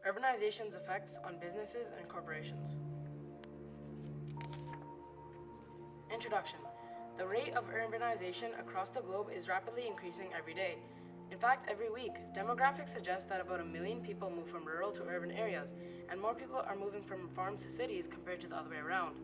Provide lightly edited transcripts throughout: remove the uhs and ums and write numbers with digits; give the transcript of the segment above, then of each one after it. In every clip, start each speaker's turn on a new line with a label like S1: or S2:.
S1: Urbanization's effects on businesses and corporations. Introduction. The rate of urbanization across the globe is rapidly increasing every day. In fact, every week, demographics suggest that about 1 million people move from rural to urban areas, and more people are moving from farms to cities compared to the other way around.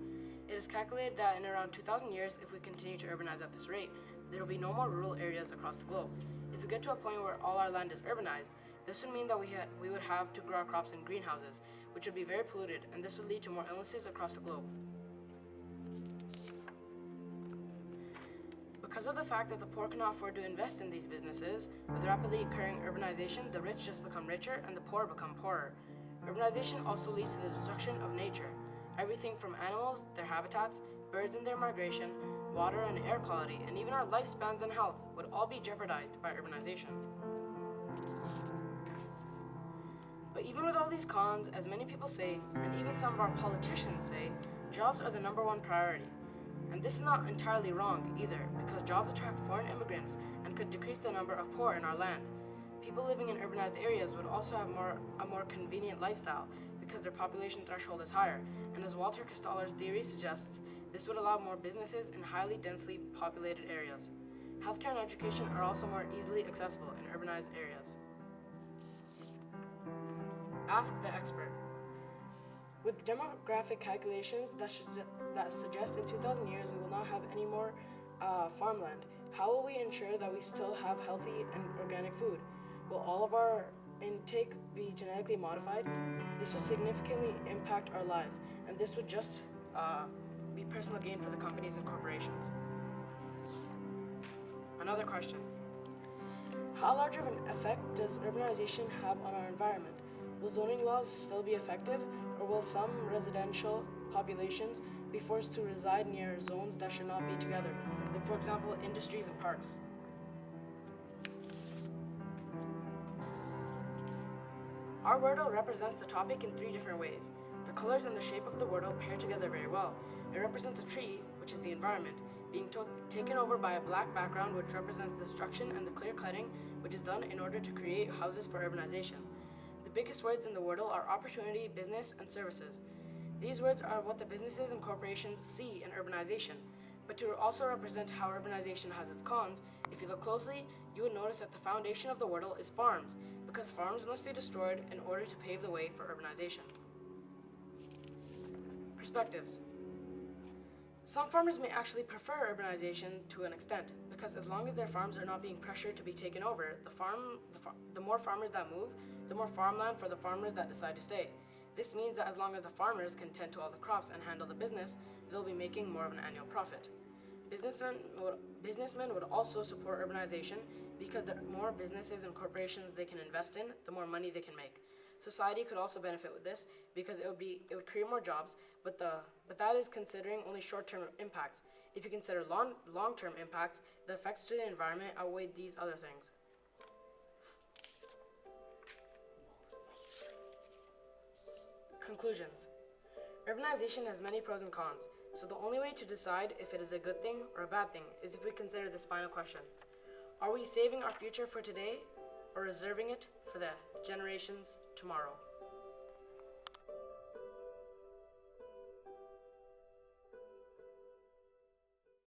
S1: It is calculated that in around 2,000 years, if we continue to urbanize at this rate, there will be no more rural areas across the globe. If we get to a point where all our land is urbanized, this would mean that we would have to grow our crops in greenhouses, which would be very polluted, and this would lead to more illnesses across the globe. Because of the fact that the poor cannot afford to invest in these businesses, with rapidly occurring urbanization, the rich just become richer and the poor become poorer. Urbanization also leads to the destruction of nature. Everything from animals, their habitats, birds and their migration, water and air quality, and even our lifespans and health would all be jeopardized by urbanization. But even with all these cons, as many people say, and even some of our politicians say, jobs are the #1 priority. And this is not entirely wrong either, because jobs attract foreign immigrants and could decrease the number of poor in our land. People living in urbanized areas would also have a more convenient lifestyle because their population threshold is higher, and as Walter Cristaller's theory suggests, this would allow more businesses in highly densely populated areas. Healthcare and education are also more easily accessible in urbanized areas. Ask the expert. With demographic calculations that suggest in 2,000 years we will not have any more farmland, how will we ensure that we still have healthy and organic food? Will all of our intake be genetically modified? This would significantly impact our lives, and this would just be personal gain for the companies and corporations. Another question. How large of an effect does urbanization have on our environment? Will zoning laws still be effective, or will some residential populations be forced to reside near zones that should not be together, like for example, industries and parks? Our wordle represents the topic in 3 different ways. The colors and the shape of the wordle pair together very well. It represents a tree, which is the environment, being taken over by a black background, which represents destruction, and the clear cutting, which is done in order to create houses for urbanization. The biggest words in the wordle are opportunity, business, and services. These words are what the businesses and corporations see in urbanization, but to also represent how urbanization has its cons, if you look closely, you would notice that the foundation of the wordle is farms, because farms must be destroyed in order to pave the way for urbanization. Perspectives. Some farmers may actually prefer urbanization to an extent, because as long as their farms are not being pressured to be taken over, the more farmers that move, the more farmland for the farmers that decide to stay. This means that as long as the farmers can tend to all the crops and handle the business, they'll be making more of an annual profit. Businessmen would also support urbanization because the more businesses and corporations they can invest in, the more money they can make. Society could also benefit with this because it would create more jobs, but that is considering only short-term impacts. If you consider long-term impacts, the effects to the environment outweigh these other things. Conclusions. Urbanization has many pros and cons, so the only way to decide if it is a good thing or a bad thing is if we consider this final question. Are we saving our future for today or reserving it for the generations tomorrow?